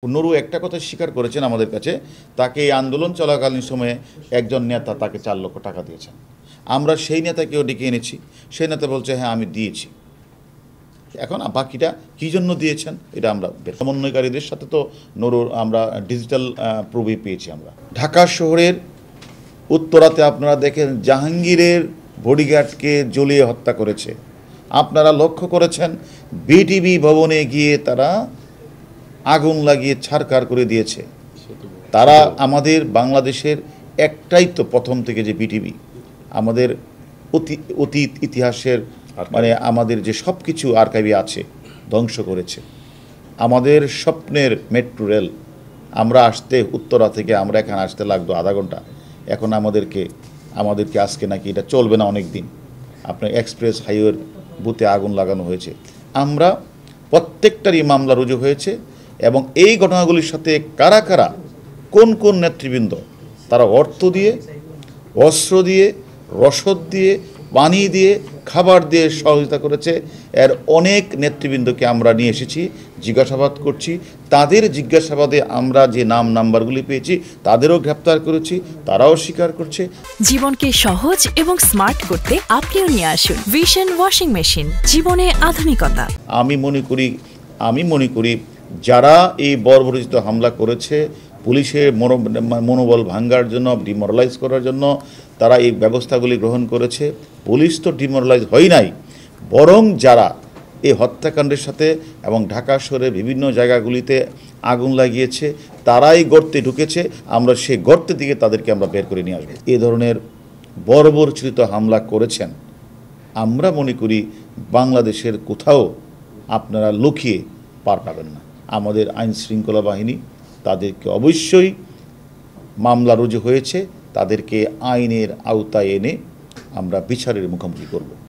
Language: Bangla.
নুরু একটা কথা স্বীকার করেছেন আমাদের কাছে, তাকে এই আন্দোলন চলাকালীন সময়ে একজন নেতা তাকে ৪ লক্ষ টাকা দিয়েছেন। আমরা সেই নেতাকেও ডেকে এনেছি, সেই নেতা বলছে হ্যাঁ আমি দিয়েছি। এখন বাকিটা কী জন্য দিয়েছেন এটা আমরা সমন্বয়কারীদের সাথে তো নুরুর আমরা ডিজিটাল প্রুফই পেয়েছি। আমরা ঢাকা শহরের উত্তরাতে আপনারা দেখেন জাহাঙ্গীরের বডিগার্ডকে জ্বলিয়ে হত্যা করেছে। আপনারা লক্ষ্য করেছেন বিটিভি ভবনে গিয়ে তারা আগুন লাগিয়ে ছারখার করে দিয়েছে। তারা আমাদের বাংলাদেশের একটাই তো প্রথম থেকে যে বিটিভি আমাদের অতীত ইতিহাসের মানে আমাদের যে সব কিছু আর্কাইভে আছে ধ্বংস করেছে। আমাদের স্বপ্নের মেট্রো রেল আমরা আসতে উত্তরা থেকে আমরা এখানে আসতে লাগতো আধা ঘন্টা, এখন আমাদেরকে আজকে নাকি এটা চলবে না অনেক দিন। আপনার এক্সপ্রেস হাইওয়ের বুথে আগুন লাগানো হয়েছে। আমরা প্রত্যেকটারই মামলা রুজু হয়েছে এবং এই ঘটনাগুলির সাথে কারা কারা কোন কোন নেতৃবৃন্দ তারা অর্থ দিয়ে, অস্ত্র দিয়ে, রসদ দিয়ে, পানি দিয়ে, খাবার দিয়ে সহযোগিতা করেছে, এর অনেক নেতৃবৃন্দকে আমরা নিয়ে এসেছি, জিজ্ঞাসাবাদ করছি। তাদের জিজ্ঞাসাবাদে আমরা যে নাম্বারগুলি পেয়েছি তাদেরও গ্রেপ্তার করেছি, তারাও স্বীকার করছে। জীবনকে সহজ এবং স্মার্ট করতে আপনিও নিয়ে আসুন ভিশন ওয়াশিং মেশিন, জীবনে আধুনিকতা। আমি মনে করি যারা এই বর্বরোচিত হামলা করেছে পুলিশের মনোবল ভাঙ্গার জন্য, ডিমোরালাইজ করার জন্য তারা এই ব্যবস্থাগুলি গ্রহণ করেছে। পুলিশ তো ডিমোরালাইজ হয় নাই, বরং যারা এই হত্যাকাণ্ডের সাথে এবং ঢাকা শহরের বিভিন্ন জায়গাগুলিতে আগুন লাগিয়েছে তারাই গর্তে ঢুকেছে। আমরা সেই গর্তের দিকে তাদেরকে আমরা বের করে নিয়ে আসবো। এ ধরনের বর্বরচিত হামলা করেছেন, আমরা মনে করি বাংলাদেশের কোথাও আপনারা লুকিয়ে পার পাবেন না। আমাদের আইন শৃঙ্খলা বাহিনী তাদেরকে অবশ্যই মামলা রুজু হয়েছে, তাদেরকে আইনের আওতায় এনে আমরা বিচারের মুখোমুখি করব।